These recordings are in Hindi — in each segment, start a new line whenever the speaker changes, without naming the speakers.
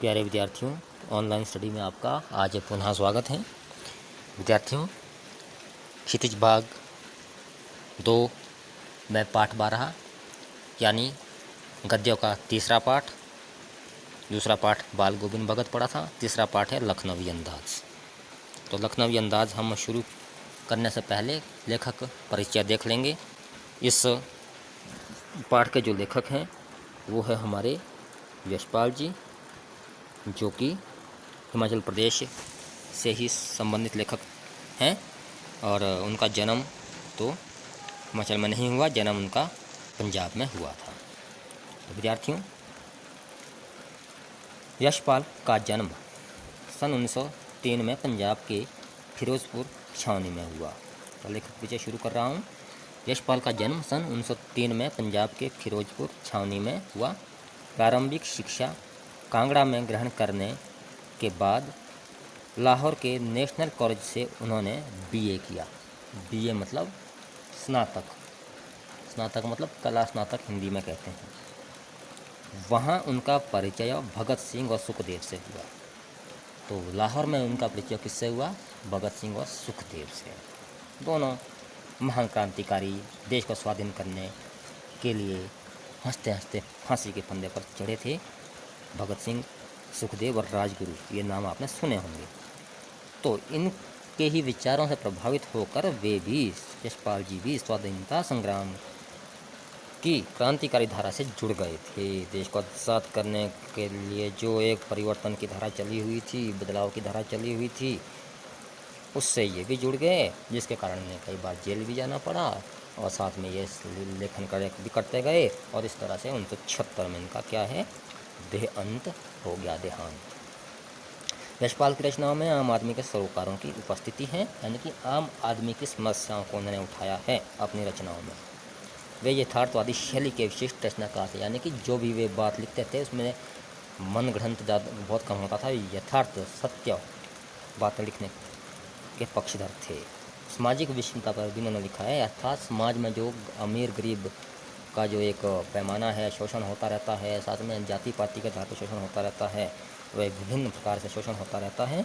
प्यारे विद्यार्थियों, ऑनलाइन स्टडी में आपका आज पुनः स्वागत है। विद्यार्थियों, क्षितिज भाग 2 में पाठ 12 यानी गद्यों का तीसरा पाठ, दूसरा पाठ बाल गोविंद भगत पढ़ा था, तीसरा पाठ है लखनवी अंदाज। तो लखनवी अंदाज हम शुरू करने से पहले लेखक परिचय देख लेंगे। इस पाठ के जो लेखक हैं वो है हमारे यशपाल जी, जो कि हिमाचल प्रदेश से ही संबंधित लेखक हैं और उनका जन्म तो हिमाचल में नहीं हुआ, जन्म उनका पंजाब में हुआ था। तो विद्यार्थियों, यशपाल का जन्म सन 1903 में पंजाब के फिरोजपुर छावनी में हुआ। तो लेखक परिचय शुरू कर रहा हूँ। यशपाल का जन्म सन 1903 में पंजाब के फिरोजपुर छावनी में हुआ। प्रारंभिक शिक्षा कांगड़ा में ग्रहण करने के बाद लाहौर के नेशनल कॉलेज से उन्होंने बीए किया। बीए मतलब स्नातक, स्नातक मतलब कला स्नातक हिंदी में कहते हैं। वहाँ उनका परिचय भगत सिंह और सुखदेव से हुआ। तो लाहौर में उनका परिचय किससे हुआ? भगत सिंह और सुखदेव से। दोनों महान क्रांतिकारी, देश को स्वाधीन करने के लिए हंसते हंसते फांसी के फंदे पर चढ़े थे। भगत सिंह, सुखदेव और राजगुरु, ये नाम आपने सुने होंगे। तो इनके ही विचारों से प्रभावित होकर वे भी, यशपाल जी भी स्वाधीनता संग्राम की क्रांतिकारी धारा से जुड़ गए थे। देश को आज़ाद करने के लिए जो एक परिवर्तन की धारा चली हुई थी, बदलाव की धारा चली हुई थी, उससे ये भी जुड़ गए, जिसके कारण इन्हें कई बार जेल भी जाना पड़ा और साथ में ये लेखन कार्य भी करते गए और इस तरह से 1976 में इनका क्या है, देह अंत हो गया, देहांत। यशपाल की रचनाओं में आम आदमी के सरोकारों की उपस्थिति है, यानी कि आम आदमी की समस्याओं को उन्होंने उठाया है अपनी रचनाओं में। वे यथार्थवादी शैली के विशिष्ट रचनाकार थे, यानी कि जो भी वे बात लिखते थे उसमें मनगढ़ंत ज़्यादा बहुत कम होता था, यथार्थ सत्य बातें लिखने के पक्षधर थे। सामाजिक विषमता पर भी उन्होंने लिखा है, अर्थात समाज में जो अमीर गरीब का जो एक पैमाना है, शोषण होता रहता है, साथ में जाति पाति के आधार पर शोषण होता रहता है, वह विभिन्न प्रकार से शोषण होता रहता है,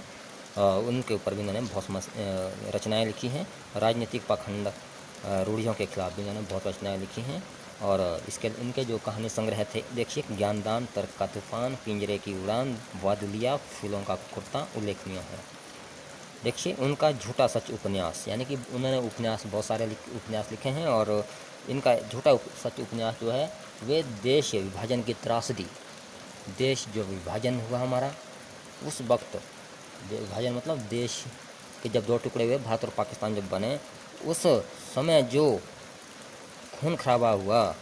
उनके ऊपर भी उन्होंने बहुत रचनाएं लिखी हैं। राजनीतिक पाखंड रूढ़ियों के खिलाफ भी उन्होंने बहुत रचनाएं लिखी हैं। और इनके जो कहानी संग्रह थे, देखिए, ज्ञानदान, तर्क का तूफान, पिंजरे की उड़ान, वादुलिया, फूलों का कुर्ता उल्लेखनीय है। देखिए, उनका झूठा सच उपन्यास, यानी कि उन्होंने उपन्यास बहुत सारे उपन्यास लिखे हैं और इनका झूठा सच उपन्यास जो है वे देश विभाजन की त्रासदी, देश जो विभाजन हुआ हमारा उस वक्त, विभाजन मतलब देश के जब दो टुकड़े हुए, भारत और पाकिस्तान जब बने, उस समय जो खून खराबा हुआ,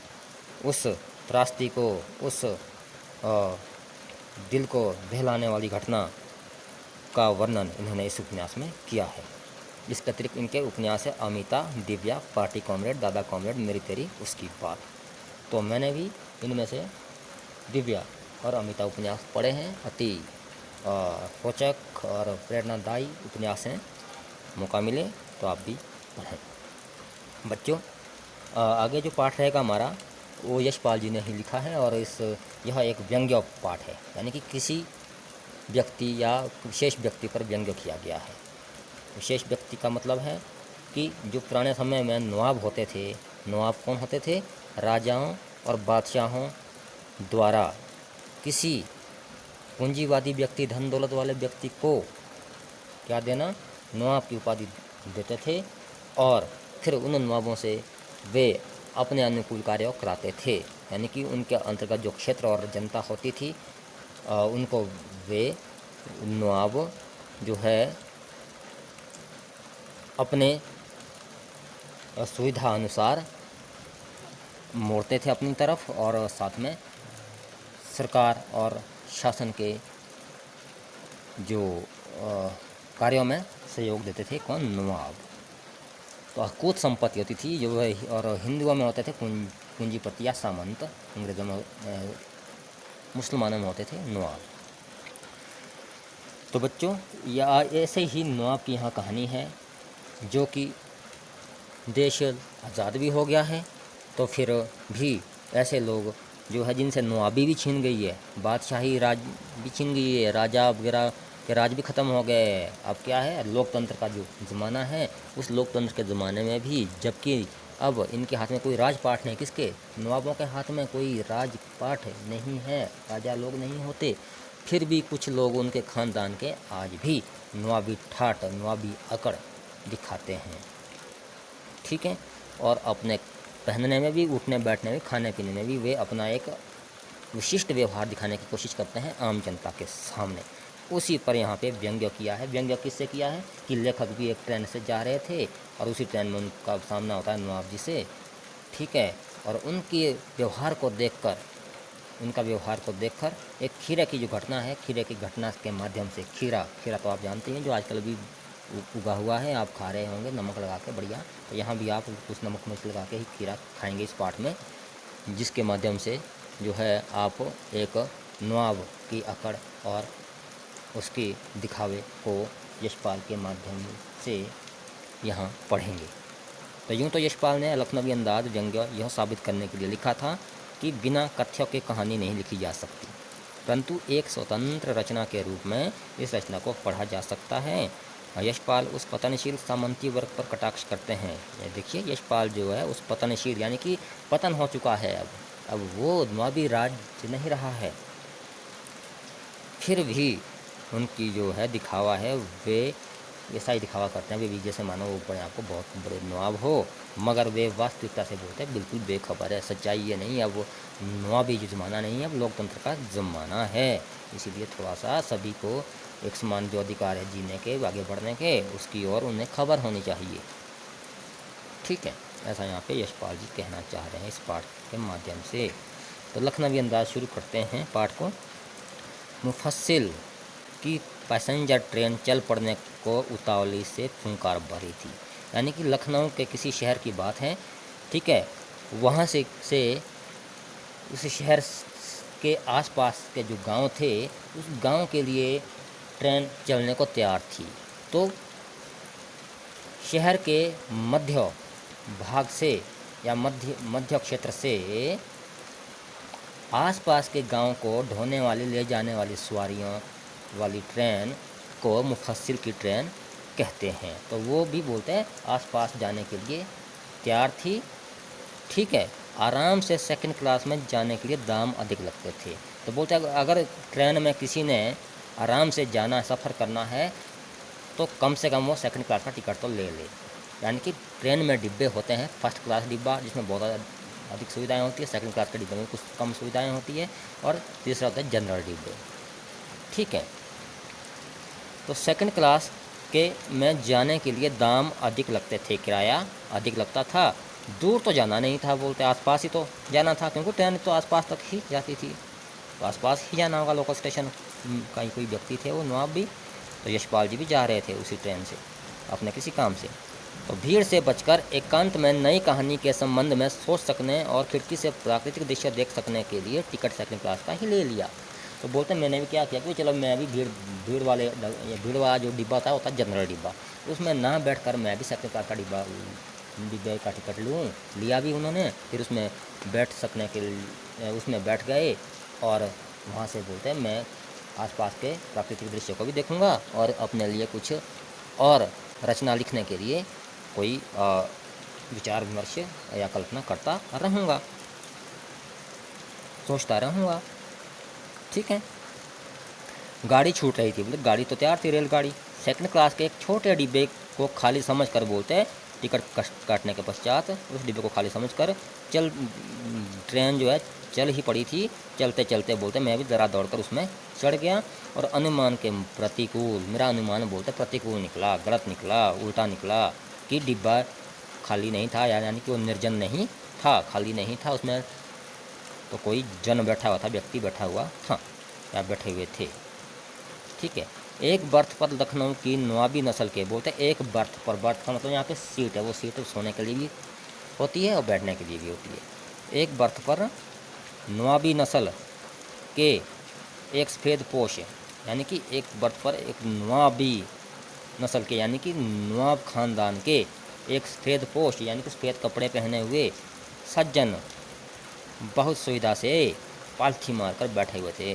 उस त्रासदी को, उस दिल को दहलाने वाली घटना का वर्णन इन्होंने इस उपन्यास में किया है। इसके अतिरिक्त इनके उपन्यास है अमिता, दिव्या, पार्टी कॉमरेड, दादा कॉमरेड, मेरी तेरी उसकी बात। तो मैंने भी इनमें से दिव्या और अमिता उपन्यास पढ़े हैं। अति रोचक और प्रेरणादायी उपन्यास हैं, मौका मिले तो आप भी पढ़ें। बच्चों, आगे जो पाठ रहेगा हमारा वो यशपाल जी ने ही लिखा है और यह एक व्यंग्य पाठ है, यानी कि किसी व्यक्ति या विशेष व्यक्ति पर व्यंग्य किया गया है। विशेष व्यक्ति का मतलब है कि जो पुराने समय में नवाब होते थे, नवाब कौन होते थे? राजाओं और बादशाहों द्वारा किसी पूंजीवादी व्यक्ति, धन दौलत वाले व्यक्ति को क्या देना? नवाब की उपाधि देते थे और फिर उन नवाबों से वे अपने अनुकूल कार्य कराते थे, यानी कि उनके अंतर्गत जो क्षेत्र और जनता होती थी उनको वे नवाब जो है अपने सुविधा अनुसार मोड़ते थे अपनी तरफ और साथ में सरकार और शासन के जो कार्यों में सहयोग देते थे, कौन? नवाब। तो अकूत संपत्ति होती थी जो, और हिंदुओं में होते थे पूंजीपति या सामंत, अंग्रेजों में, मुसलमानों में होते थे नवाब। तो बच्चों, या ऐसे ही नवाब की यहाँ कहानी है, जो कि देश आज़ाद भी हो गया है तो फिर भी ऐसे लोग जो है जिनसे नवाबी भी छीन गई है, बादशाही राज भी छीन गई है, राजा वगैरह के राज भी ख़त्म हो गए। अब क्या है, लोकतंत्र का जो ज़माना है, उस लोकतंत्र के ज़माने में भी जबकि अब इनके हाथ में कोई राजपाट नहीं, किसके, नवाबों के हाथ में कोई राजपाट नहीं है, राजा लोग नहीं होते, फिर भी कुछ लोग उनके ख़ानदान के आज भी नवाबी ठाट, नवाबी अकड़ दिखाते हैं। ठीक है, और अपने पहनने में भी, उठने बैठने में, खाने पीने में भी वे अपना एक विशिष्ट व्यवहार दिखाने की कोशिश करते हैं आम जनता के सामने। उसी पर यहाँ पे व्यंग्य किया है। व्यंग्य किससे किया है कि लेखक भी एक ट्रेन से जा रहे थे और उसी ट्रेन में उनका सामना होता है नवाब जी से। ठीक है, और उनके व्यवहार को देखकर, उनका व्यवहार को देखकर एक खीरे की जो घटना है, खीरे की घटना के माध्यम से, खीरा तो आप जानते हैं जो आजकल भी उगा हुआ है, आप खा रहे होंगे नमक लगा के बढ़िया, तो यहाँ भी आप कुछ नमक मिर्च लगा के ही खीरा खाएंगे इस पाठ में, जिसके माध्यम से जो है आप एक नवाब की अकड़ और उसके दिखावे को यशपाल के माध्यम से यहाँ पढ़ेंगे। तो यूँ तो यशपाल ने लखनवी अंदाज व्यंग्य यह साबित करने के लिए लिखा था कि बिना कथ्य के कहानी नहीं लिखी जा सकती, परंतु एक स्वतंत्र रचना के रूप में इस रचना को पढ़ा जा सकता है। यशपाल उस पतनशील सामंती वर्ग पर कटाक्ष करते हैं। ये देखिए, यशपाल जो है उस पतनशील, यानी कि पतन हो चुका है, अब वो नवाबी राज नहीं रहा है, फिर भी उनकी जो है दिखावा है, वे ऐसा ही दिखावा करते हैं, वे भी जैसे मानो वो अपने आपको बहुत बड़े नवाब हो, मगर वे वास्तविकता से बोलते हैं बिल्कुल बेखबर है। सच्चाई ये नहीं है, अब वो नवाबी जो ज़माना नहीं है, अब लोकतंत्र का ज़माना है। इसीलिए थोड़ा सा सभी को एक समान जो अधिकार है जीने के, आगे बढ़ने के, उसकी ओर उन्हें खबर होनी चाहिए। ठीक है, ऐसा यहाँ पे यशपाल जी कहना चाह रहे हैं इस पाठ के माध्यम से। तो लखनवी अंदाज शुरू करते हैं पाठ को। मुफस्सिल की पैसेंजर ट्रेन चल पड़ने को उतावली से फुंकार भरी थी, यानी कि लखनऊ के किसी शहर की बात है। ठीक है, वहाँ से उस शहर के आसपास के जो गांव थे, उस गांव के लिए ट्रेन चलने को तैयार थी। तो शहर के मध्य भाग से या मध्य क्षेत्र से आसपास के गांव को ढोने वाली, ले जाने वाली सवारियों वाली ट्रेन को मुफस्सिल की ट्रेन कहते हैं। तो वो भी बोलते हैं आसपास जाने के लिए तैयार थी। ठीक है, आराम से सेकंड क्लास में जाने के लिए दाम अधिक लगते थे। तो बोलते हैं अगर ट्रेन में किसी ने आराम से जाना, सफ़र करना है, तो कम से कम वो सेकंड क्लास का टिकट तो ले ले। यानी कि ट्रेन में डिब्बे होते हैं, फर्स्ट क्लास डिब्बा जिसमें बहुत अधिक सुविधाएं होती है, सेकंड क्लास के डिब्बे में कुछ कम सुविधाएं होती है, और तीसरा होता है जनरल डिब्बे। ठीक है, तो सेकंड क्लास के में जाने के लिए दाम अधिक लगते थे, किराया अधिक लगता था। दूर तो जाना नहीं था, बोलते आसपास ही तो जाना था, क्योंकि ट्रेन तो आसपास तक ही जाती थी, तो आसपास ही जाना होगा। लोकल स्टेशन का कोई व्यक्ति थे वो नवाब भी, तो यशपाल जी भी जा रहे थे उसी ट्रेन से अपने किसी काम से। तो भीड़ से बचकर एकांत में नई कहानी के संबंध में सोच सकने और खिड़की से प्राकृतिक दृश्य देख सकने के लिए टिकट सेकंड क्लास का ही ले लिया। तो बोलते मैंने भी क्या किया कि चलो मैं भी भीड़ वाला जो डिब्बा था होता जनरल डिब्बा, उसमें ना बैठकर मैं भी सेकंड क्लास का डिब्बे का टिकट लूँ। लिया भी उन्होंने, फिर उसमें बैठ सकने के लिए उसमें बैठ गए, और वहाँ से बोलते हैं मैं आसपास के प्राकृतिक दृश्य को भी देखूंगा और अपने लिए कुछ और रचना लिखने के लिए कोई विचार विमर्श या कल्पना करता रहूँगा, सोचता रहूँगा। ठीक है, गाड़ी छूट रही थी, मतलब गाड़ी तो तैयार थी, रेलगाड़ी। सेकंड क्लास के एक छोटे डिब्बे को खाली समझकर बोलते हैं, टिकट काटने के पश्चात उस डिब्बे को खाली समझकर ट्रेन जो है चल ही पड़ी थी। चलते चलते बोलते मैं भी ज़रा दौड़कर उसमें चढ़ गया, और अनुमान के प्रतिकूल, मेरा अनुमान बोलते प्रतिकूल निकला, गलत निकला, उल्टा निकला कि डिब्बा खाली नहीं था, यानी कि वो निर्जन नहीं था, खाली नहीं था, उसमें तो कोई जन बैठा हुआ था, व्यक्ति बैठा हुआ था या बैठे हुए थे। ठीक है, एक बर्थ पर लखनऊ की नवाबी नस्ल के, बोलते एक बर्थ पर, बर्थ का मतलब यहाँ पे सीट है, वो सीट सोने के लिए भी होती है और बैठने के लिए भी होती है। एक बर्थ पर नवाबी नस्ल के एक सफ़ेद पोश, यानी कि एक बर्थ पर एक नवाबी नस्ल के, यानी कि नवाब ख़ानदान के एक सफ़ेद पोश, यानी कि सफ़ेद कपड़े पहने हुए सज्जन बहुत सुविधा से पालथी मारकर बैठे हुए थे,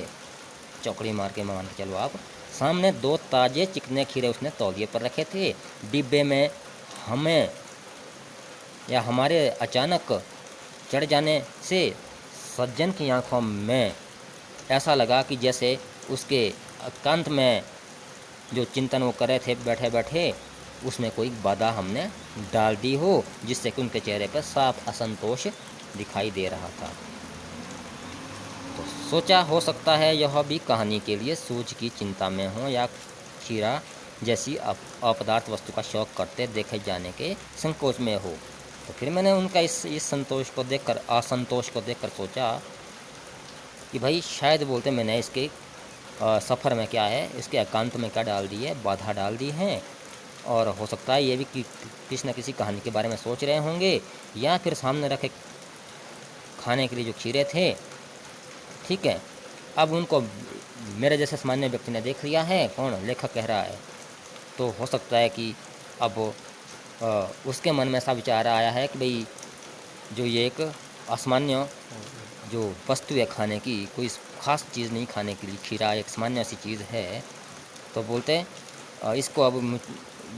चौकड़ी मार के मान के चलो आप। सामने 2 ताजे चिकने खीरे उसने तौलिए पर रखे थे। डिब्बे में हमें या हमारे अचानक चढ़ जाने से सज्जन की आंखों में ऐसा लगा कि जैसे उसके एकांत में जो चिंतन वो कर रहे थे बैठे बैठे, उसमें कोई बाधा हमने डाल दी हो, जिससे कि उनके चेहरे पर साफ असंतोष दिखाई दे रहा था। तो सोचा हो सकता है यह भी कहानी के लिए सूझ की चिंता में हो या खीरा जैसी अपदार्थ वस्तु का शौक करते देखे जाने के संकोच में हो। तो फिर मैंने उनका इस संतोष को देखकर, असंतोष को देखकर सोचा कि भाई शायद बोलते मैंने इसके सफ़र में क्या है, इसके एकांत में क्या डाल दी है, बाधा डाल दी है। और हो सकता है ये भी कि किसी न किसी कहानी के बारे में सोच रहे होंगे, या फिर सामने रखे खाने के लिए जो खीरे थे, ठीक है, अब उनको मेरे जैसे सामान्य व्यक्ति ने देख लिया है, कौन लेखक कह रहा है, तो हो सकता है कि अब उसके मन में ऐसा विचार आया है कि भाई जो ये एक असामान्य जो वस्तु है खाने की, कोई ख़ास चीज़ नहीं खाने के लिए, खीरा एक सामान्य सी चीज़ है, तो बोलते इसको अब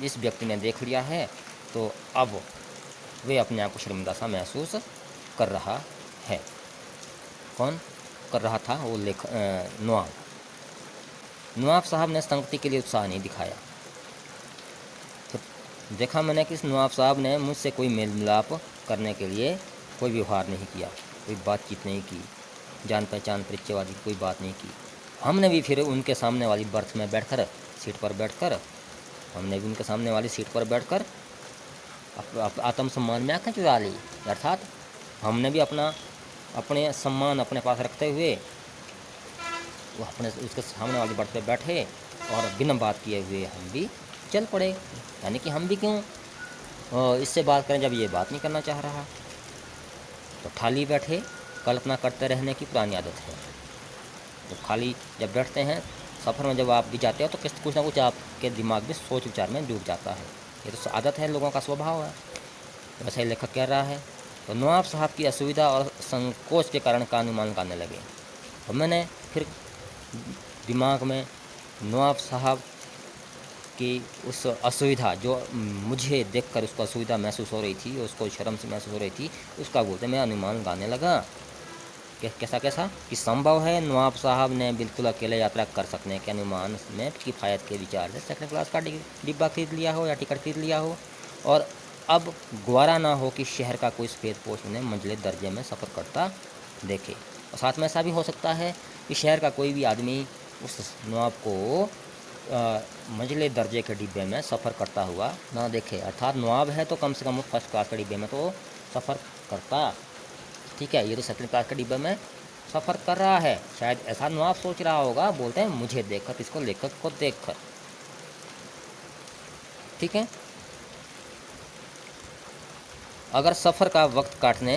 इस व्यक्ति ने देख लिया है, तो अब वे अपने आप को शर्मिंदा सा महसूस कर रहा है। कौन कर रहा था? वो नवाब साहब ने संगति के लिए उत्साह नहीं दिखाया। तो देखा मैंने कि इस नवाब साहब ने मुझसे कोई मेल मिलाप करने के लिए कोई व्यवहार नहीं किया, कोई बातचीत नहीं की, जान पहचान परिचय वाली कोई बात नहीं की। हमने भी फिर उनके सामने वाली बर्थ में बैठकर, सीट पर बैठकर, हमने भी उनके सामने वाली सीट पर बैठकर आत्मसम्मान में आंखें चुरा ली। अर्थात हमने भी अपने सम्मान अपने पास रखते हुए वो अपने उसके सामने वाली बर्थ पे बैठे और बिना बात किए हुए हम भी चल पड़े। यानी कि हम भी क्यों इससे बात करें जब ये बात नहीं करना चाह रहा। तो खाली बैठे कल्पना करते रहने की पुरानी आदत है। तो खाली जब बैठते हैं, सफ़र में जब आप भी जाते हो, तो कुछ ना कुछ आपके दिमाग में सोच विचार में डूब जाता है। ये तो आदत है, लोगों का स्वभाव है। वैसा ही लेखक कह रहा है। तो नवाब साहब की असुविधा और संकोच के कारण का अनुमान लगाने लगे। और मैंने फिर दिमाग में नवाब साहब की उस असुविधा, जो मुझे देखकर उसको असुविधा महसूस हो रही थी, उसको शर्म से महसूस हो रही थी, उसका बोलते मैं अनुमान लगाने लगा। कैसा कि संभव है नवाब साहब ने बिल्कुल अकेले यात्रा कर सकने के अनुमान में किफ़ायत के विचार से सेकंड क्लास का डिब्बा खरीद लिया हो या टिकट खरीद लिया हो, और अब ग्वारा ना हो कि शहर का कोई सफ़ेद पोश उन्हें मंजिले दर्जे में सफ़र करता देखे। और साथ में ऐसा भी हो सकता है कि शहर का कोई भी आदमी उस नवाब को मंजिले दर्जे के डिब्बे में सफ़र करता हुआ ना देखे। अर्थात नवाब है तो कम से कम फर्स्ट क्लास के डिब्बे में तो सफ़र करता। ठीक है, ये तो सेकंड क्लास के डिब्बे में सफ़र कर रहा है। शायद ऐसा नवाब सोच रहा होगा, बोलते हैं मुझे देखकर, इसको लेखक को देखकर। ठीक है, अगर सफ़र का वक्त काटने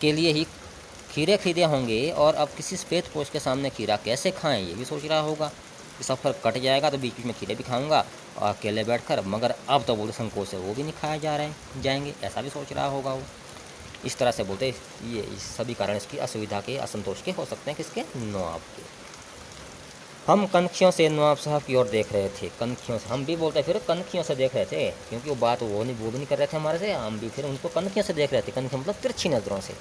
के लिए ही खीरे खरीदे होंगे और अब किसी सफ़ेद पोश के सामने खीरा कैसे खाएं, ये भी सोच रहा होगा कि सफ़र कट जाएगा तो बीच बीच में खीरे भी खाऊंगा और अकेले बैठकर, मगर अब तो बोले संकोच से वो भी नहीं खाए जाएंगे, ऐसा भी सोच रहा होगा वो। इस तरह से बोलते ये सभी कारण इसकी असुविधा के, असंतोष के हो सकते हैं, किसके? नवाब के। हम कनखियों से नवाब साहब की ओर देख रहे थे। कनखियों से हम भी बोलते फिर कनखियों से देख रहे थे, क्योंकि वो बात वो भी नहीं कर रहे थे हमारे से, हम भी फिर उनको कनखियों से देख रहे थे। कनखियों मतलब तिरछी नज़रों से।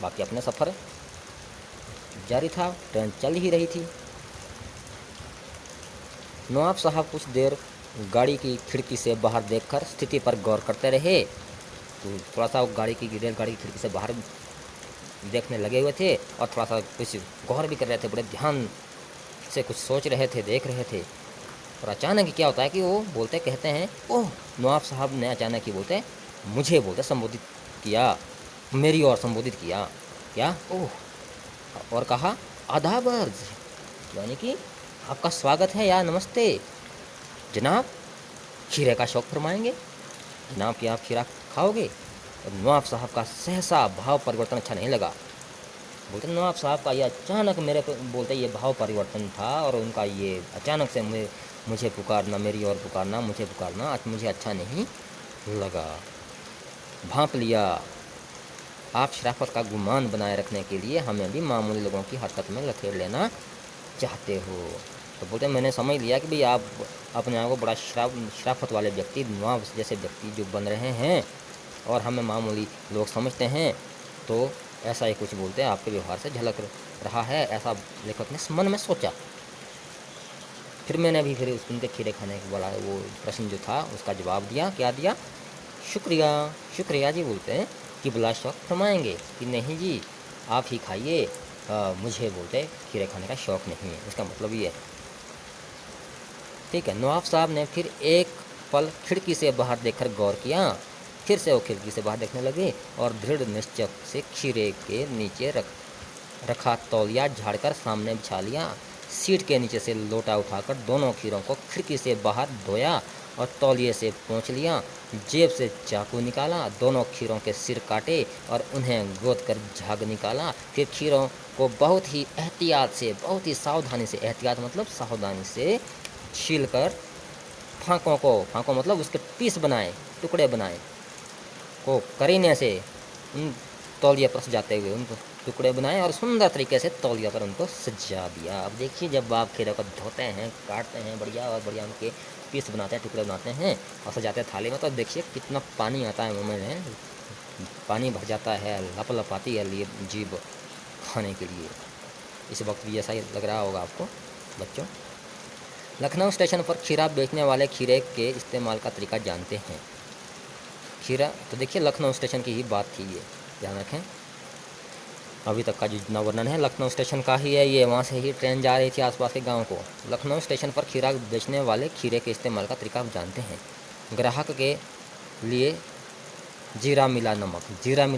बाकी अपने सफ़र जारी था, ट्रेन चल ही रही थी। नवाब साहब कुछ देर गाड़ी की खिड़की से बाहर देखकर स्थिति पर गौर करते रहे। तो थोड़ा सा रेलगाड़ी की खिड़की से बाहर देखने लगे हुए थे और थोड़ा सा कुछ गौर भी कर रहे थे, बड़े ध्यान से कुछ सोच रहे थे, देख रहे थे। और अचानक ही क्या होता है कि वो बोलते कहते हैं, ओह, नवाब साहब ने अचानक ही बोलते मुझे बोलते संबोधित किया, मेरी ओर संबोधित किया। क्या? ओह, और कहा आदाब अर्ज, यानी कि आपका स्वागत है या नमस्ते जनाब, खीरे का शौक फरमाएंगे जनाब, कि आप खीरा खाओगे? और नवाब साहब का सहसा भाव परिवर्तन अच्छा नहीं लगा। बोलते नवाब साहब का ये अचानक मेरे को बोलते ये भाव परिवर्तन था, और उनका ये अचानक से मुझे पुकारना, मेरी ओर पुकारना, मुझे पुकारना मुझे अच्छा नहीं लगा। भांप लिया आप शराफत का गुमान बनाए रखने के लिए हमें भी मामूली लोगों की हरकत में लथेड़ लेना चाहते हो। तो बोलते हैं मैंने समझ लिया कि भाई आप अपने आप को बड़ा शराफत वाले व्यक्ति, नवाब जैसे व्यक्ति जो बन रहे हैं और हमें मामूली लोग समझते हैं। तो ऐसा ही कुछ बोलते हैं, आपके व्यवहार से झलक रहा है, ऐसा लेखक ने मन में सोचा। फिर मैंने भी फिर उनके खीरे खाने के वाला वो प्रश्न जो था उसका जवाब दिया। क्या दिया? शुक्रिया। शुक्रिया जी बोलते हैं कि बुला शौक फरमाएंगे कि नहीं जी आप ही खाइए, मुझे बोलते खीरे खाने का शौक़ नहीं है। इसका मतलब ये है। ठीक है। नवाब साहब ने फिर एक पल खिड़की से बाहर देखकर गौर किया। फिर से वो खिड़की से बाहर देखने लगे और दृढ़ निश्चय से खीरे के नीचे रखा तौलिया झाड़कर सामने बिछा लिया। सीट के नीचे से लोटा उठाकर दोनों खीरों को खिड़की से बाहर धोया और तौलिए से पोंछ लिया। जेब से चाकू निकाला, दोनों खीरों के सिर काटे और उन्हें गोद कर झाग निकाला। फिर खीरों को बहुत ही एहतियात से, बहुत ही सावधानी से, एहतियात मतलब सावधानी से छील कर फाँकों मतलब उसके पीस बनाए, टुकड़े बनाए, को करीने से उन तौलिया पर सजाते हुए उनको टुकड़े बनाए और सुंदर तरीके से तौलिया पर उनको सजा दिया। अब देखिए जब आप खीरे को धोते हैं, काटते हैं बढ़िया और बढ़िया उनके पीस बनाते हैं, टुकड़े बनाते हैं और सजाते हैं थाली में, तो देखिए कितना पानी आता है मुँह में, पानी भर जाता है, लप आती है लिए जीभ खाने के लिए। इस वक्त भी ऐसा ही लग रहा होगा आपको बच्चों। लखनऊ स्टेशन पर खीरा बेचने वाले खीरे के इस्तेमाल का तरीका जानते हैं। खीरा, तो देखिए लखनऊ स्टेशन की ही बात थी ये, ध्यान रखें। अभी तक का जितना वर्णन है लखनऊ स्टेशन का ही है ये। वहाँ से ही ट्रेन जा रही थी आसपास के गांव को। लखनऊ स्टेशन पर खीरा बेचने वाले खीरे के इस्तेमाल का तरीका आप जानते हैं। ग्राहक के लिए जीरा मिला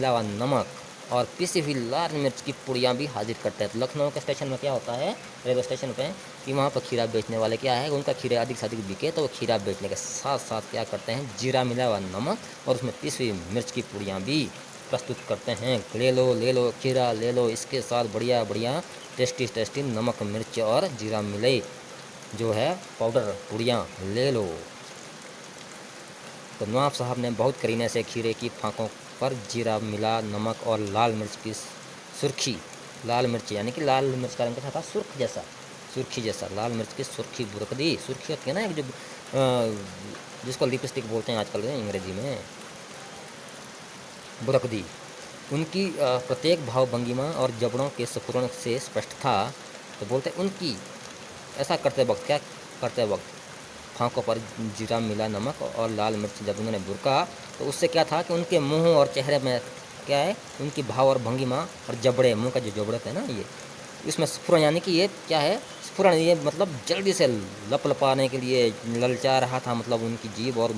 हुआ नमक और पिसी हुई लाल मिर्च की पुड़ियाँ भी हाजिर करते हैं। तो लखनऊ के स्टेशन में क्या होता है, रेलवे स्टेशन पे, कि वहाँ पर खीरा बेचने वाले क्या है, उनका खीरा अधिक से अधिक बिके तो वो खीरा बेचने के साथ साथ क्या करते हैं, जीरा मिला हुआ नमक और उसमें पिसी हुई मिर्च की पुड़ियाँ भी प्रस्तुत करते हैं। ले लो खीरा ले लो, इसके साथ बढ़िया बढ़िया टेस्टी नमक मिर्च और जीरा मिले जो है पाउडर पुड़ियाँ ले लो। तो नवाब साहब ने बहुत करीने से खीरे की फाँकों पर जीरा मिला नमक और लाल मिर्च की सुर्खी, लाल मिर्च यानी कि लाल मिर्च का रंग कैसा था, सुर्खी जैसा लाल मिर्च की सुर्खी बुरक दी। सुर्खी होती है ना एक जो जिसको लिपस्टिक बोलते हैं आजकल अंग्रेजी में, बुरक दी। उनकी प्रत्येक भाव भंगिमा और जबड़ों के स्फुरण से स्पष्ट था। तो बोलते उनकी ऐसा करते वक्त, क्या करते वक्त फाँकों पर जीरा मिला नमक और लाल मिर्च जब उन्होंने बुरका तो उससे क्या था कि उनके मुंह और चेहरे में क्या है, उनकी भाव और भंगिमा और जबड़े, मुंह का जो जबड़े थे ना ये, इसमें स्फुरण यानी कि ये क्या है, स्फुरण, ये मतलब जल्दी से लपलपाने के लिए ललचा रहा था, मतलब उनकी जीभ और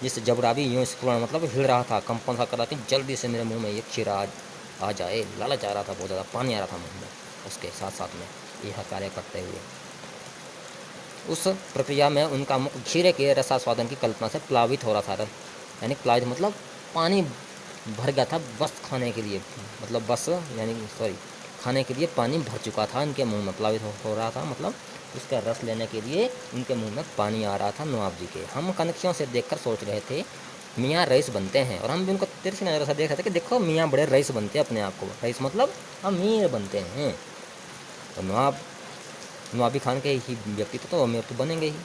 जिससे जबड़ा भी यूँ स्फुरण मतलब हिल रहा था, कंपन सा कर रहा था, जल्दी से मेरे मुँह में ये खीरा आ जाए, लालच आ रहा था, बहुत ज़्यादा पानी आ रहा था मुँह में। उसके साथ साथ में यह कार्य करते हुए उस प्रक्रिया में उनका मुख खीरे के रसास्वादन की कल्पना से प्लावित हो रहा था। यानी प्लावित मतलब पानी भर गया था, बस खाने के लिए, मतलब बस यानी सॉरी खाने के लिए पानी भर चुका था उनके मुंह में, प्लावित हो रहा था, मतलब उसका रस लेने के लिए उनके मुंह में पानी आ रहा था नवाब जी के। हम कनखियों से देखकर सोच रहे थे मियाँ रईस बनते हैं, और हम भी उनको तिरछी नज़र से देख रहे थे कि देखो मियाँ बड़े रईस बनते हैं, अपने आप को रईस मतलब अमीर बनते हैं। तो नवाबी खान के ही व्यक्तित्व तो अमीर तो बनेंगे ही,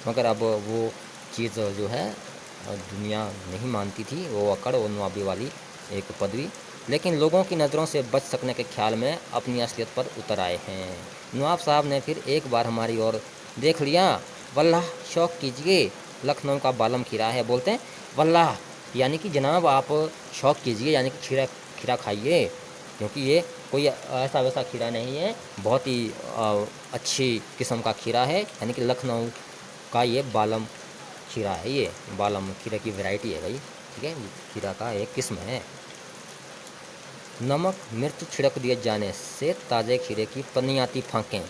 मगर अब वो चीज़ जो है दुनिया नहीं मानती थी, वो अकड़, वो नवाबी वाली एक पदवी। लेकिन लोगों की नज़रों से बच सकने के ख्याल में अपनी असलियत पर उतर आए हैं। नवाब साहब ने फिर एक बार हमारी ओर देख लिया। वल्लाह शौक़ कीजिए, लखनऊ का बालम खीरा है। बोलते हैं वल्लाह यानी कि जनाब आप शौक़ कीजिए, यानी कि खीरा खाइए, क्योंकि ये कोई ऐसा वैसा खीरा नहीं है, बहुत ही अच्छी किस्म का खीरा है, यानी कि लखनऊ का ये बालम खीरा है। ये बालम खीरे की वैरायटी है भाई, ठीक है, खीरा का एक किस्म है। नमक मिर्च छिड़क दिए जाने से ताज़े खीरे की पनियाती फाँकें,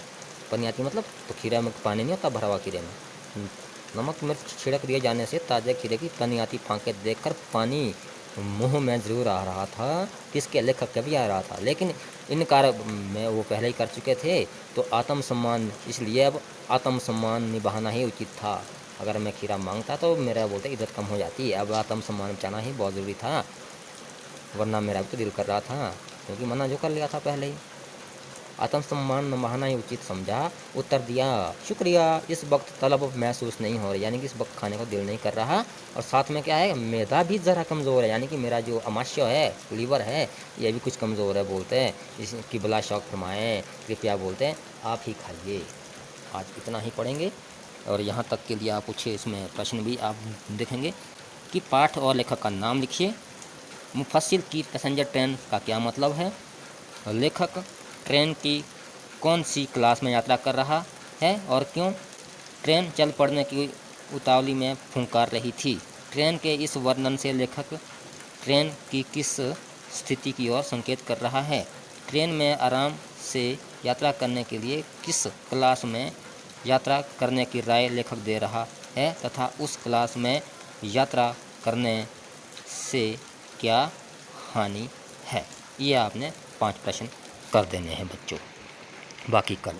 पनियाती मतलब तो खीरे में पानी नहीं होता भरा हुआ खीरे में, नमक मिर्च छिड़क दिए जाने से ताज़े खीरे की पनियाती फाँकें देखकर पानी मुंह में ज़रूर आ रहा था, किसके, लेखक के भी आ रहा था, लेकिन इनकार में वो पहले ही कर चुके थे। तो आत्मसम्मान, इसलिए अब आत्मसम्मान निभाना ही उचित था। अगर मैं खीरा मांगता तो मेरा बोलते इज्जत कम हो जाती, अब आत्मसम्मान बचाना ही बहुत ज़रूरी था। वरना मेरा भी तो दिल कर रहा था, क्योंकि मना जो कर लिया था पहले ही। आत्मसम्मान निभाना ही उचित समझा। उत्तर दिया, शुक्रिया, इस वक्त तलब महसूस नहीं हो रही, यानी कि इस वक्त खाने को दिल नहीं कर रहा। और साथ में क्या है, मैदा भी ज़रा कमज़ोर है, यानी कि मेरा जो अमाशय है, लीवर है, ये भी कुछ कमज़ोर है। बोलते हैं इसकी बला शौक फरमाएँ, कृपया बोलते हैं आप ही खाइए। आज इतना ही पढ़ेंगे और यहाँ तक के लिए आप पूछे इसमें प्रश्न भी आप देखेंगे कि पाठ और लेखक का नाम लिखिए। मुफस्सिल की पैसेंजर ट्रेन का क्या मतलब है। लेखक ट्रेन की कौन सी क्लास में यात्रा कर रहा है और क्यों। ट्रेन चल पड़ने की उतावली में फुंकार रही थी। ट्रेन के इस वर्णन से लेखक ट्रेन की किस स्थिति की ओर संकेत कर रहा है। ट्रेन में आराम से यात्रा करने के लिए किस क्लास में यात्रा करने की राय लेखक दे रहा है तथा उस क्लास में यात्रा करने से क्या हानि है। ये आपने 5 प्रश्न कर देने हैं बच्चों, बाकी कल।